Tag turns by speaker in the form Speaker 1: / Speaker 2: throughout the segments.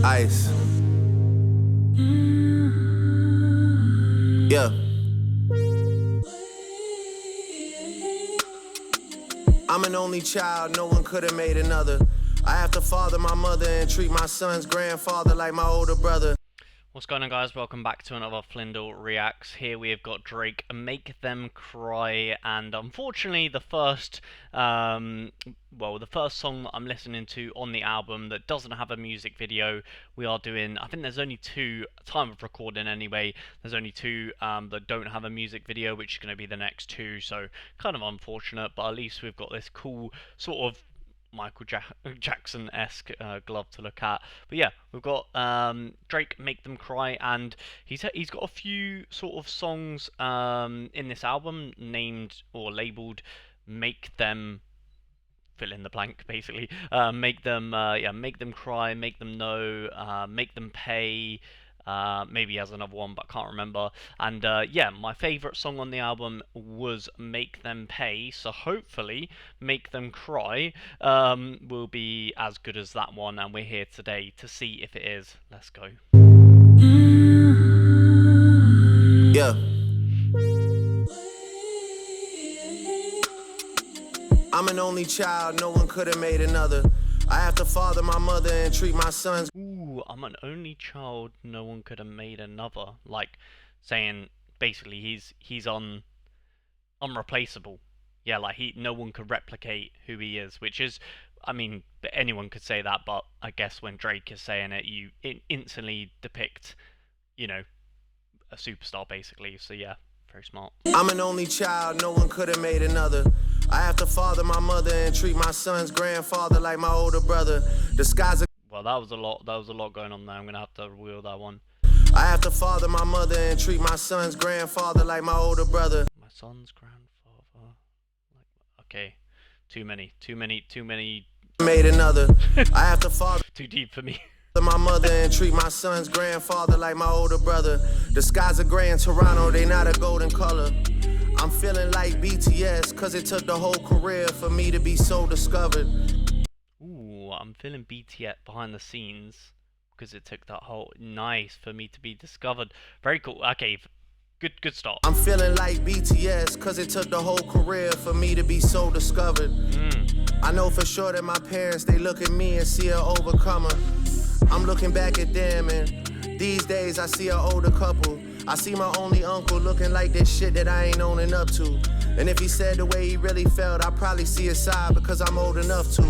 Speaker 1: Ice. Yeah. I'm an only child, no one could have made another. I have to father my mother and treat my son's grandfather like my older brother.
Speaker 2: What's going on, guys? Welcome back to another Flyndle Reacts. Here we have got Drake, Make Them Cry, and unfortunately the first song that I'm listening to on the album that doesn't have a music video. We are doing, I think there's only two, time of recording anyway, there's only two that don't have a music video, which is going to be the next two, so kind of unfortunate, but at least we've got this cool sort of Michael Jackson-esque glove to look at. But yeah, we've got Drake, Make Them Cry, and he's got a few sort of songs in this album named or labeled Make Them fill in the blank, basically. Make them Make Them Cry, Make Them Know, Make Them Pay. Maybe he has another one, but I can't remember. And yeah, my favourite song on the album was Make Them Pay, so hopefully Make Them Cry will be as good as that one, and we're here today to see if it is. Let's go.
Speaker 1: Yeah. I'm an only child, no one could have made another. I have to father my mother and treat my sons.
Speaker 2: Ooh, I'm an only child, no one could have made another. Like, saying, basically, he's unreplaceable. Yeah, like, no one could replicate who he is, which is, I mean, anyone could say that, but I guess when Drake is saying it, it instantly depict, you know, a superstar, basically. So yeah, very smart.
Speaker 1: I'm an only child, no one could have made another. I have to father my mother and treat my son's grandfather like my older brother. The skies are...
Speaker 2: Well, that was a lot going on there. I'm gonna have to reel that one.
Speaker 1: I have to father my mother and treat my son's grandfather like my older brother.
Speaker 2: My son's grandfather. Okay, too many.
Speaker 1: Made another. I have to father...
Speaker 2: Too deep for me.
Speaker 1: My mother and treat my son's grandfather like my older brother. The skies are gray in Toronto, they not a golden color. I'm feeling like BTS, cause it took the whole career for me to be so discovered.
Speaker 2: Ooh, I'm feeling BTS behind the scenes, because it took that whole nice for me to be discovered. Very cool. Okay, good start.
Speaker 1: I'm feeling like BTS, cause it took the whole career for me to be so discovered. I know for sure that my parents, they look at me and see an overcomer. I'm looking back at them, and these days I see an older couple. I see my only uncle looking like this shit that I ain't owning up to. And if he said the way he really felt, I probably see his side because I'm old enough to.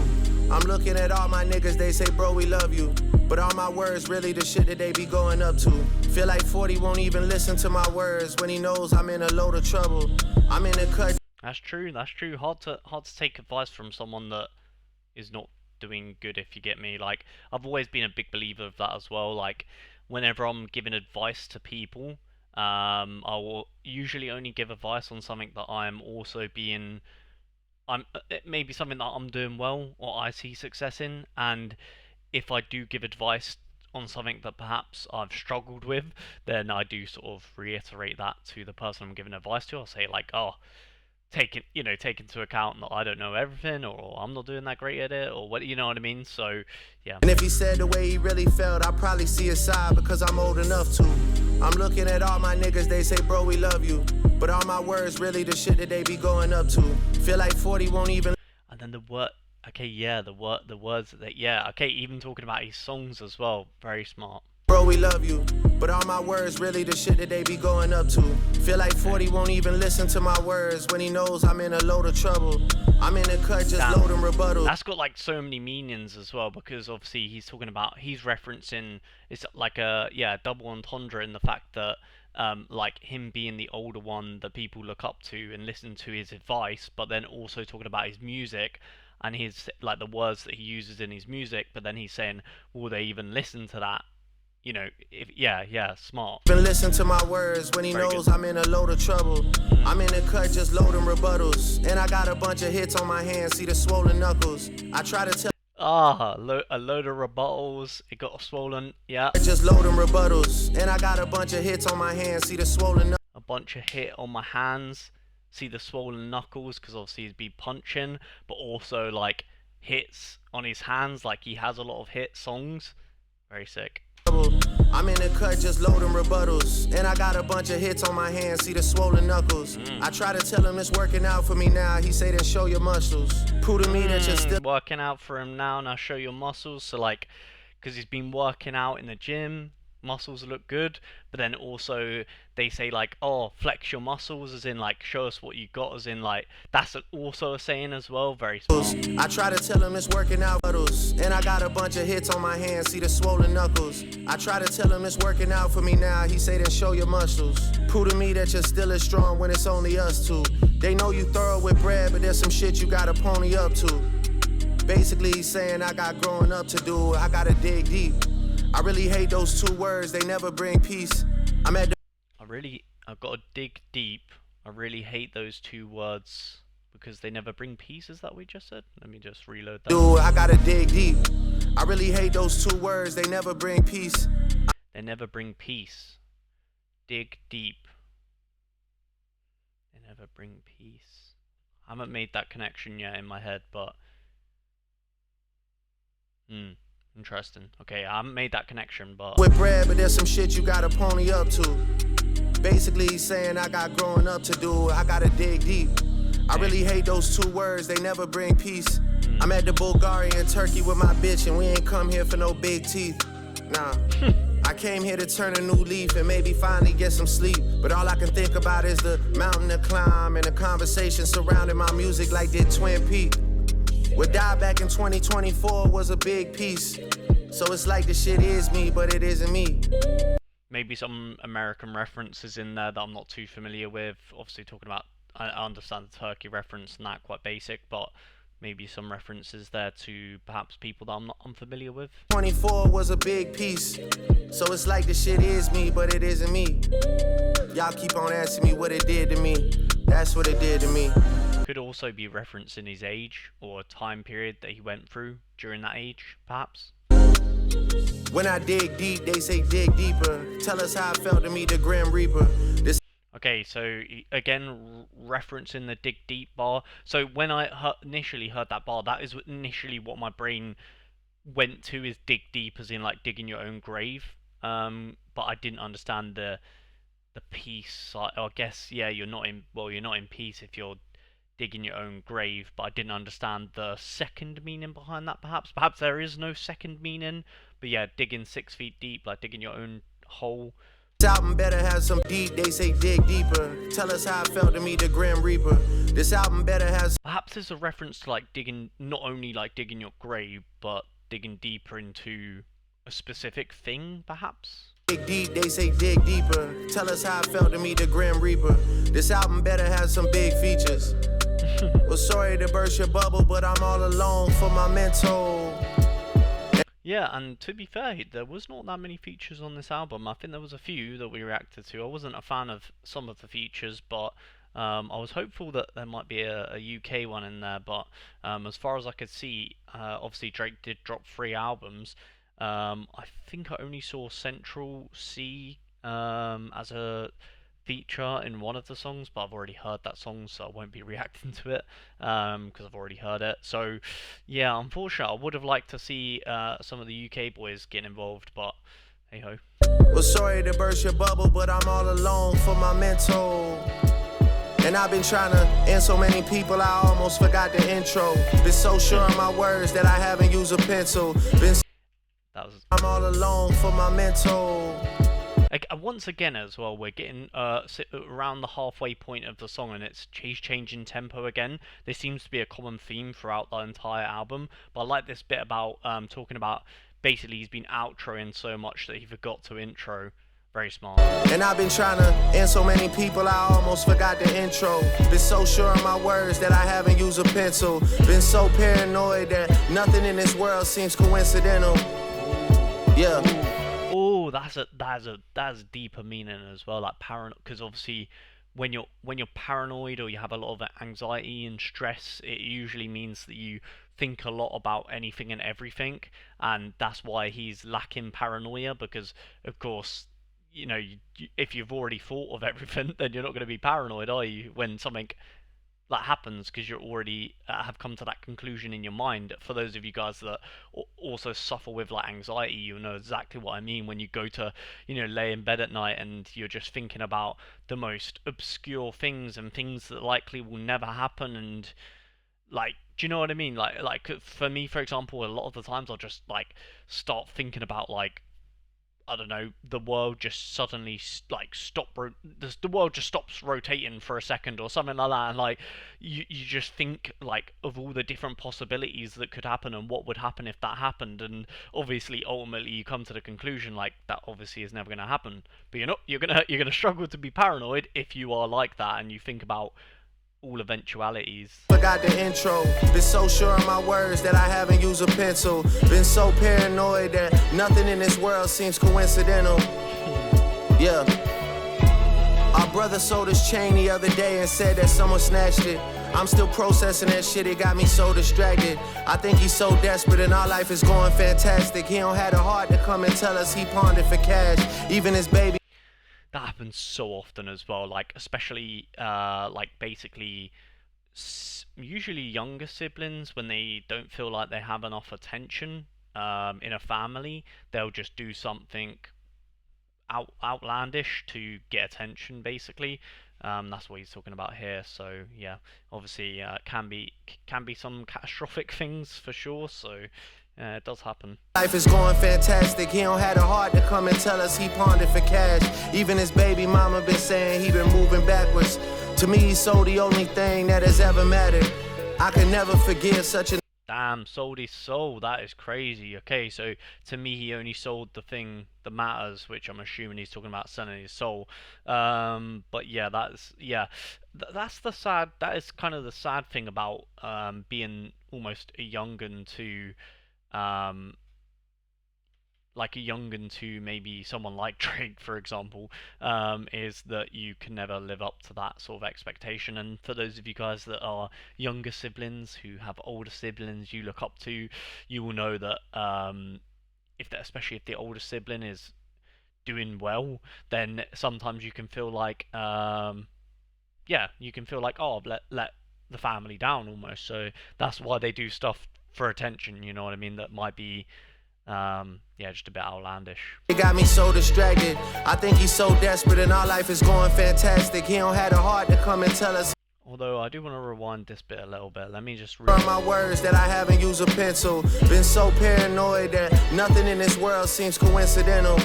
Speaker 1: I'm looking at all my niggas, they say, bro, we love you. But all my words really the shit that they be going up to. Feel like 40 won't even listen to my words when he knows I'm in a load of trouble. I'm in a cut.
Speaker 2: That's true. Hard to take advice from someone that is not doing good, if you get me. Like, I've always been a big believer of that as well. Like, whenever I'm giving advice to people, I will usually only give advice on something that I'm also being, it may be something that I'm doing well or I see success in, and if I do give advice on something that perhaps I've struggled with, then I do sort of reiterate that to the person I'm giving advice to. I'll say like, oh, take into account that I don't know everything, or I'm not doing that great at it, or what, you know what I mean? So yeah.
Speaker 1: And if he said the way he really felt, I probably see his side because I'm old enough to. I'm looking at all my niggas, they say, bro, we love you. But all my words really the shit that they be going up to. Feel like 40 won't even.
Speaker 2: And then the word, okay, yeah, the words that, yeah, okay, even talking about his songs as well, very smart.
Speaker 1: Bro, we love you, but all my words really the shit that they be going up to. Feel like 40 won't even listen to my words when he knows I'm in a load of trouble. I'm in the cut just loading rebuttals.
Speaker 2: That's got like so many meanings as well, because obviously he's referencing, it's like a, yeah, double entendre in the fact that like him being the older one that people look up to and listen to his advice, but then also talking about his music and his, like, the words that he uses in his music, but then he's saying, will they even listen to that? You know, yeah, smart.
Speaker 1: Been listen to my words when he knows I'm in a load of trouble. I'm in the cut just loading rebuttals, and I got a bunch of hits on my hands. See the swollen knuckles. I try to tell.
Speaker 2: A load of rebuttals. It got swollen. Yeah.
Speaker 1: Just loading rebuttals, and I got a bunch of hits on my hands. See the swollen.
Speaker 2: A bunch of hit on my hands. See the swollen knuckles, because obviously he'd be punching, but also like hits on his hands, like he has a lot of hit songs. Very sick.
Speaker 1: I'm in the cut just loading rebuttals, and I got a bunch of hits on my hands, see the swollen knuckles. I try to tell him it's working out for me now, he say then show your muscles. Prove to me that you're still
Speaker 2: working out for him now show your muscles. So like, because he's been working out in the gym, muscles look good, but then also they say like, oh, flex your muscles, as in like show us what you got, as in like that's also a saying as well. Very smart.
Speaker 1: I try to tell him it's working out, and I got a bunch of hits on my hands, see the swollen knuckles. I try to tell him it's working out for me now, he say then show your muscles. Prove to me that you're still as strong when it's only us two. They know you thorough with bread, but there's some shit you gotta pony up to. Basically he's saying I got growing up to do, I gotta dig deep. I really hate those two words, they never bring peace. I'm at the
Speaker 2: I've got to dig deep. I really hate those two words because they never bring peace. Is that what we just said? Let me just reload that.
Speaker 1: Dude, I gotta dig deep. I really hate those two words, they never bring peace.
Speaker 2: They never bring peace. Dig deep. They never bring peace. I haven't made that connection yet in my head, but interesting. Okay, I haven't made that connection, but
Speaker 1: with bread, but there's some shit you gotta pony up to. Basically he's saying I got growing up to do, I gotta dig deep. I really hate those two words, they never bring peace. I'm at the Bulgaria and Turkey with my bitch, and we ain't come here for no big teeth. Nah. I came here to turn a new leaf and maybe finally get some sleep. But all I can think about is the mountain to climb and the conversation surrounding my music like did Twin Peaks. What died back in 2024 was a big piece. So it's like the shit is me, but it isn't me.
Speaker 2: Maybe some American references in there that I'm not too familiar with. Obviously talking about, I understand the Turkey reference and that, quite basic, but maybe some references there to perhaps people that I'm not unfamiliar with.
Speaker 1: 24 was a big piece. So it's like the shit is me, but it isn't me. Y'all keep on asking me what it did to me. That's what it did to me.
Speaker 2: Could also be referencing his age or time period that he went through during that age, perhaps.
Speaker 1: When I dig deep, they say dig deeper. Tell us how it felt to me, the Grim Reaper.
Speaker 2: Okay, so again, referencing the dig deep bar. So when I initially heard that bar, that is initially what my brain went to, is dig deep, as in like digging your own grave. But I didn't understand the peace. I guess, yeah, you're not in peace if you're digging your own grave, but I didn't understand the second meaning behind that. Perhaps there is no second meaning, but yeah, digging 6 feet deep, like digging your own hole.
Speaker 1: This album better have some deep, they say dig deeper. Tell us how it felt to me, the Grim Reaper. This album better have...
Speaker 2: Perhaps there's a reference to like digging, not only like digging your grave, but digging deeper into a specific thing, perhaps?
Speaker 1: Dig deep, they say dig deeper. Tell us how it felt to me, the Grim Reaper. This album better have some big features. Well, sorry to burst your bubble, but I'm all alone for my mental.
Speaker 2: Yeah, and to be fair, there was not that many features on this album. I think there was a few that we reacted to. I wasn't a fan of some of the features, but I was hopeful that there might be a UK one in there. But as far as I could see, obviously Drake did drop 3 albums. I think I only saw Central C as a feature in one of the songs, but I've already heard that song, so I won't be reacting to it because I've already heard it. So yeah, unfortunately, I would have liked to see some of the UK boys get involved, but hey ho.
Speaker 1: Well, sorry to burst your bubble, but I'm all alone for my mental. And I've been trying to end so many people, I almost forgot the intro. Been so sure of my words that I haven't used a pencil. I'm all alone for my mental.
Speaker 2: Once again as well, we're getting around the halfway point of the song, and he's changing tempo again. This seems to be a common theme throughout the entire album, but I like this bit about talking about basically he's been outroing so much that he forgot to intro. Very smart.
Speaker 1: And I've been trying to end so many people, I almost forgot the intro. Been so sure of my words that I haven't used a pencil. Been so paranoid that nothing in this world seems coincidental. Yeah.
Speaker 2: Oh, that's a deeper meaning as well, like paranoid, because obviously when you're paranoid or you have a lot of anxiety and stress, it usually means that you think a lot about anything and everything, and that's why he's lacking paranoia, because of course, you know, if you've already thought of everything, then you're not going to be paranoid, are you, when something that happens because you're already have come to that conclusion in your mind. For those of you guys that also suffer with like anxiety, you know exactly what I mean when you go to, you know, lay in bed at night and you're just thinking about the most obscure things and things that likely will never happen. And like, do you know what I mean? Like for me, for example, a lot of the times I'll just like start thinking about like, I don't know, the world just suddenly like the world just stops rotating for a second or something like that, and like you just think like of all the different possibilities that could happen and what would happen if that happened, and obviously ultimately you come to the conclusion like that obviously is never going to happen. But you're gonna struggle to be paranoid if you are like that and you think about all eventualities.
Speaker 1: Forgot the intro. Been so sure of my words that I haven't used a pencil. Been so paranoid that nothing in this world seems coincidental. Yeah. Our brother sold his chain the other day and said that someone snatched it. I'm still processing that shit, it got me so distracted. I think he's so desperate and our life is going fantastic. He don't have the heart to come and tell us he pawned it for cash. Even his baby.
Speaker 2: That happens so often as well, like especially like basically usually younger siblings, when they don't feel like they have enough attention in a family, they'll just do something outlandish to get attention basically. That's what he's talking about here. So yeah, obviously can be some catastrophic things for sure. So it does happen.
Speaker 1: Life is going fantastic. He don't have the heart to come and tell us he pawned it for cash. Even his baby mama been saying he been moving backwards. To me, he sold the only thing that has ever mattered. I can never forgive such a...
Speaker 2: Damn, sold his soul. That is crazy. Okay, so to me, he only sold the thing that matters, which I'm assuming he's talking about selling his soul. But yeah, that's the sad. That is kind of the sad thing about being almost a young'un to like a young'un to maybe someone like Drake, for example, is that you can never live up to that sort of expectation. And for those of you guys that are younger siblings who have older siblings you look up to, you will know that especially if the older sibling is doing well, then sometimes you can feel like you can feel like, oh, let the family down almost. So that's why they do stuff for attention, you know what I mean, that might be just a bit outlandish.
Speaker 1: It got me so distracted. I think he's so desperate and our life is going fantastic. He don't have the heart to come and tell us.
Speaker 2: Although I do want to rewind this bit a little bit. Let me just
Speaker 1: read my words that I haven't used a pencil. Been so paranoid that nothing in this world seems coincidental.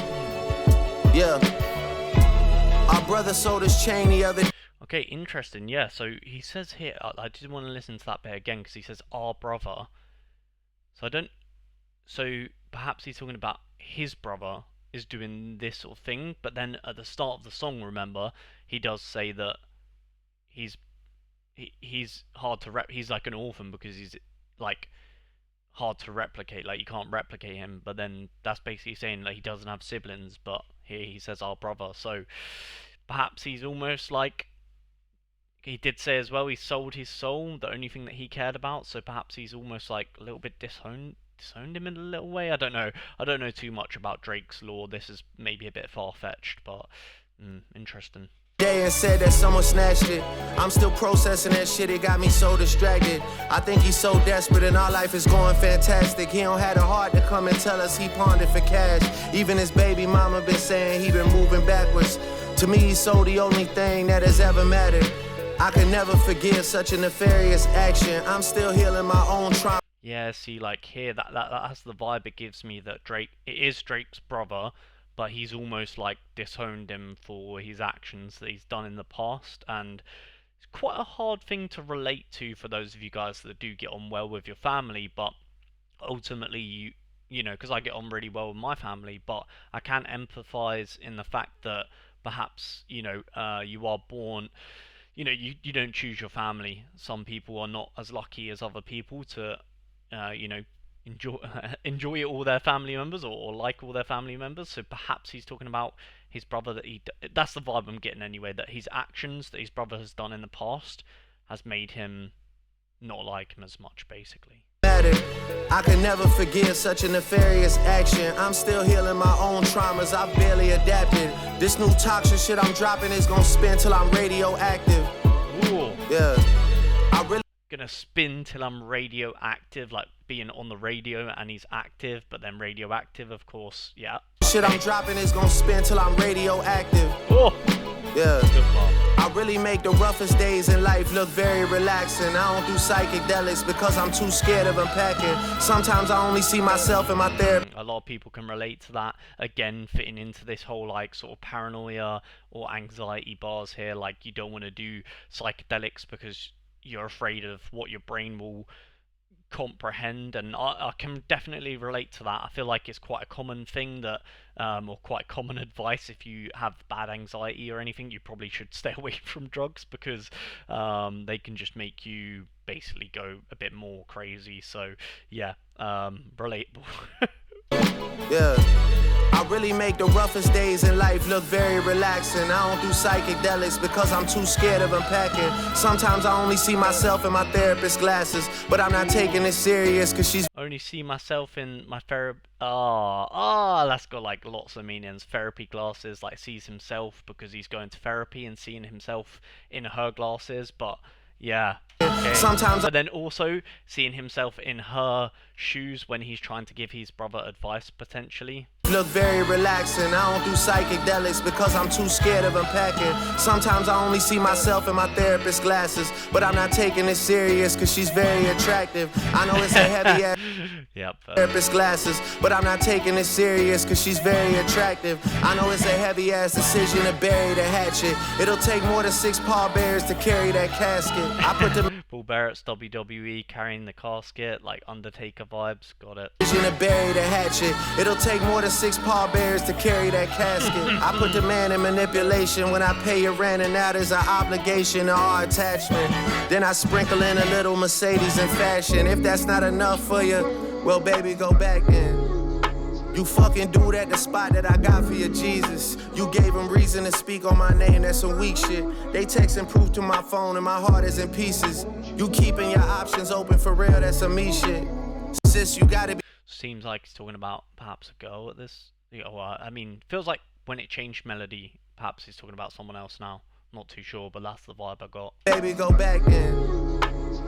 Speaker 1: Yeah. Our brother sold his chain the other day.
Speaker 2: Okay, interesting. Yeah, so he says here, I did want to listen to that bit again because he says our brother. So perhaps he's talking about his brother is doing this sort of thing, but then at the start of the song, remember, he does say that he's hard to he's like an orphan because he's like hard to replicate, like you can't replicate him. But then that's basically saying that he doesn't have siblings, but here he says our brother. So perhaps he's almost like, he did say as well he sold his soul, the only thing that he cared about. So perhaps he's almost like a little bit disowned him in a little way. I don't know too much about Drake's lore. This is maybe a bit far-fetched, but interesting.
Speaker 1: And said that someone snatched it. I'm still processing that shit, it got me so distracted. I think he's so desperate and our life is going fantastic. He don't have the heart to come and tell us he pawned it for cash. Even his baby mama been saying he been moving backwards. To me, he sold the only thing that has ever mattered. I can never forgive such a nefarious action. I'm still healing my own trauma.
Speaker 2: Yeah, see, like here, that's the vibe it gives me, that it is Drake's brother, but he's almost like disowned him for his actions that he's done in the past. And it's quite a hard thing to relate to for those of you guys that do get on well with your family, but ultimately you know, because I get on really well with my family, but I can empathize in the fact that perhaps, you know, you are born, you know, you don't choose your family. Some people are not as lucky as other people to you know, enjoy all their family members or like all their family members. So perhaps he's talking about his brother, that that's the vibe I'm getting anyway, that his actions that his brother has done in the past has made him not like him as much, basically.
Speaker 1: I can never forgive such a nefarious action. I'm still healing my own traumas, I've barely adapted. This new toxic shit I'm dropping is gonna spin till I'm radioactive.
Speaker 2: Ooh.
Speaker 1: Yeah.
Speaker 2: gonna spin till I'm radioactive, like being on the radio, and he's active, but then radioactive, of course. Yeah.
Speaker 1: Shit I'm dropping is gonna spin till I'm radioactive.
Speaker 2: Oh,
Speaker 1: yeah.
Speaker 2: Good part.
Speaker 1: I really make the roughest days in life look very relaxing. I don't do psychedelics because I'm too scared of unpacking. Sometimes I only see myself in my therapy.
Speaker 2: A lot of people can relate to that. Again, fitting into this whole like sort of paranoia or anxiety bars here. Like you don't want to do psychedelics because you're afraid of what your brain will comprehend, and I can definitely relate to that. I feel like it's quite a common thing that or quite common advice if you have bad anxiety or anything, you probably should stay away from drugs because they can just make you basically go a bit more crazy. So yeah, relatable.
Speaker 1: Yeah, I really make the roughest days in life look very relaxing. I don't do psychedelics because I'm too scared of unpacking. Sometimes I only see myself in my therapist's glasses, but I'm not taking it serious because she's
Speaker 2: only see myself in my therapy. That's got like lots of meanings. Therapy glasses, like sees himself because he's going to therapy and seeing himself in her glasses, but yeah. Okay.
Speaker 1: Sometimes,
Speaker 2: but then also seeing himself in her shoes when he's trying to give his brother advice potentially.
Speaker 1: Look very relaxing. I don't do psychedelics because I'm too scared of unpacking. Sometimes I only see myself in my therapist's glasses, but I'm not taking it serious because she's very attractive. I know it's a heavy ass therapist's glasses, but I'm not taking it serious because she's very attractive. I know it's a heavy ass decision to bury the hatchet. It'll take more than 6 pallbearers to carry that casket. I put the
Speaker 2: Paul Barrett's WWE carrying the casket, like Undertaker vibes. Got it.
Speaker 1: To bury the hatchet. It'll take more than 6 pallbearers to carry that casket. I put the man in manipulation when I pay your rent, and that is an obligation or our attachment. Then I sprinkle in a little Mercedes in fashion. If that's not enough for you, well, baby, go back then. You fucking dude at the spot that I got for you, Jesus. You gave him reason to speak on my name, that's some weak shit. They texting proof to my phone and my heart is in pieces. You keeping your options open for real, that's some me shit. Sis, you gotta be.
Speaker 2: Seems like he's talking about perhaps a girl at this. I mean, feels like when it changed melody, perhaps he's talking about someone else now. Not too sure, but that's the vibe I got.
Speaker 1: Baby, go back then.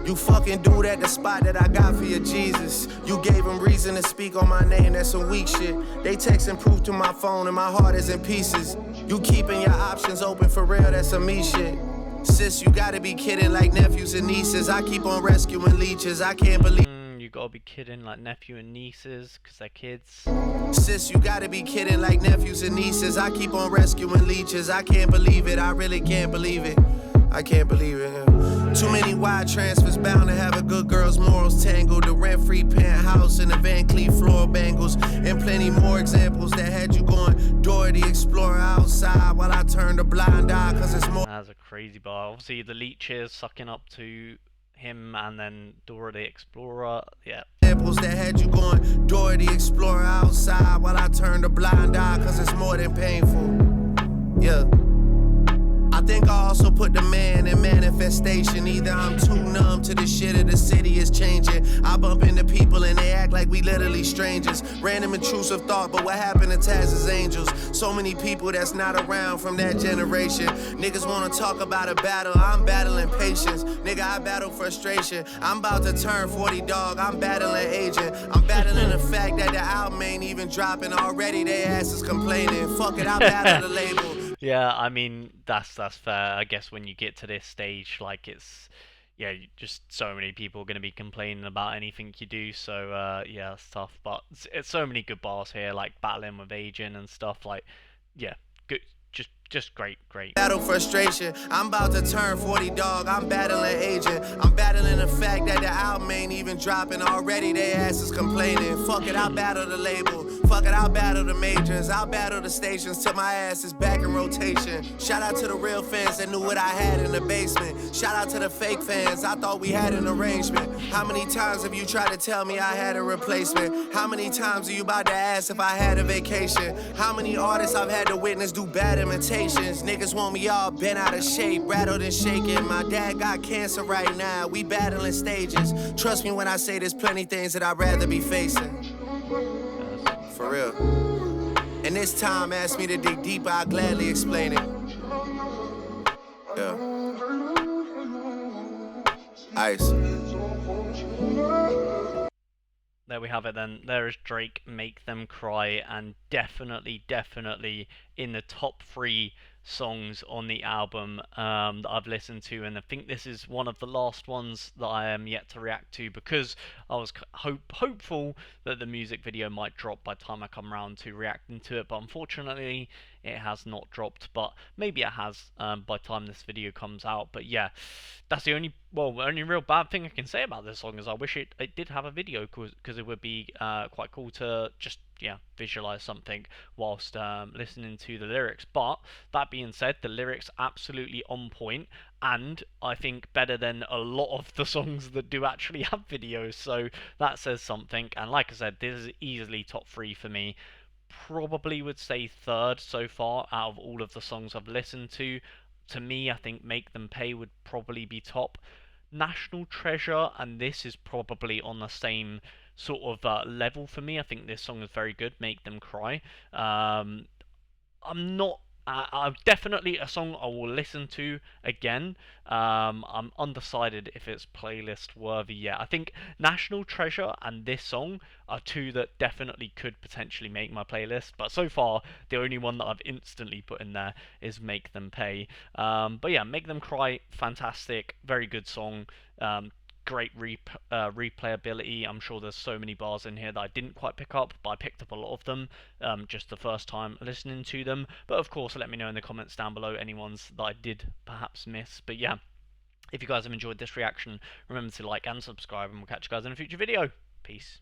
Speaker 1: You fucking dude at the spot that I got for you, Jesus. You gave him reason to speak on my name, that's some weak shit. They texting proof to my phone and my heart is in pieces. You keeping your options open for real, that's some me shit. Sis, you gotta be kidding, like nephews and nieces. I keep on rescuing leeches, I can't believe.
Speaker 2: You gotta be kidding, like nephew and nieces, because they're kids.
Speaker 1: Sis, you gotta be kidding, like nephews and nieces. I keep on rescuing leeches, I can't believe it, I really can't believe it. I can't believe it. Too many wide transfers, bound to have a good girl's morals tangled. The rent-free penthouse and the Van Cleef floral bangles, and plenty more examples that had you going Dora the Explorer outside while I turned a blind eye, cause it's more.
Speaker 2: That's a crazy bar. Obviously the leeches sucking up to him, and then Dora the Explorer. Yeah.
Speaker 1: Examples that had you going Dora the Explorer outside while I turned a blind eye, cause it's more than painful. Yeah. I think I also put the man in manifestation. Either I'm too numb to the shit or the city is changing. I bump into people and they act like we literally strangers. Random intrusive thought, but what happened to Taz's angels? So many people that's not around from that generation. Niggas wanna talk about a battle, I'm battling patience. Nigga, I battle frustration. I'm about to turn 40, dog, I'm battling agent. I'm battling the fact that the album ain't even dropping already. They asses complaining. Fuck it, I battle the label.
Speaker 2: Yeah, I mean, that's fair. I guess when you get to this stage, like it's, yeah, just so many people are going to be complaining about anything you do. So yeah, it's tough. But it's so many good bars here, like battling with Agent and stuff. Like, yeah, good, just great.
Speaker 1: Battle frustration. I'm about to turn 40, dog. I'm battling Agent. I'm battling the fact that the album ain't even dropping already. They asses complaining. Fuck it, I'll battle the label. Fuck it, I'll battle the majors. I'll battle the stations till my ass is back in rotation. Shout out to the real fans that knew what I had in the basement. Shout out to the fake fans. I thought we had an arrangement. How many times have you tried to tell me I had a replacement? How many times are you about to ask if I had a vacation? How many artists I've had to witness do bad imitations? Niggas want me all bent out of shape, rattled and shaking. My dad got cancer right now. We battling stages. Trust me when I say there's plenty things that I'd rather be facing. For real. And this time, ask me to dig deeper, I'll gladly explain it. Yeah. Ice.
Speaker 2: There we have it then. There is Drake, Make Them Cry, and definitely in the top 3 songs on the album that I've listened to, and I think this is one of the last ones that I am yet to react to, because I was hopeful that the music video might drop by the time I come around to reacting to it, but unfortunately it has not dropped, but maybe it has by the time this video comes out. But yeah, that's the only real bad thing I can say about this song is I wish it did have a video, because it would be quite cool to just visualize something whilst listening to the lyrics. But that being said, the lyrics absolutely on point, and I think better than a lot of the songs that do actually have videos, so that says something. And like I said, this is easily top 3 for me. Probably would say third so far out of all of the songs I've listened to. To me, I think Make Them Pay would probably be top. National Treasure and this is probably on the same sort of level for me. I think this song is very good, Make Them Cry. I'm not. I'm definitely a song I will listen to again. I'm undecided if it's playlist worthy yet. I think National Treasure and this song are 2 that definitely could potentially make my playlist. But so far, the only one that I've instantly put in there is Make Them Pay. But yeah, Make Them Cry, fantastic, very good song. Great replayability. I'm sure there's so many bars in here that I didn't quite pick up, but I picked up a lot of them just the first time listening to them. But of course, let me know in the comments down below any ones that I did perhaps miss. But yeah, if you guys have enjoyed this reaction, remember to like and subscribe, and we'll catch you guys in a future video. Peace.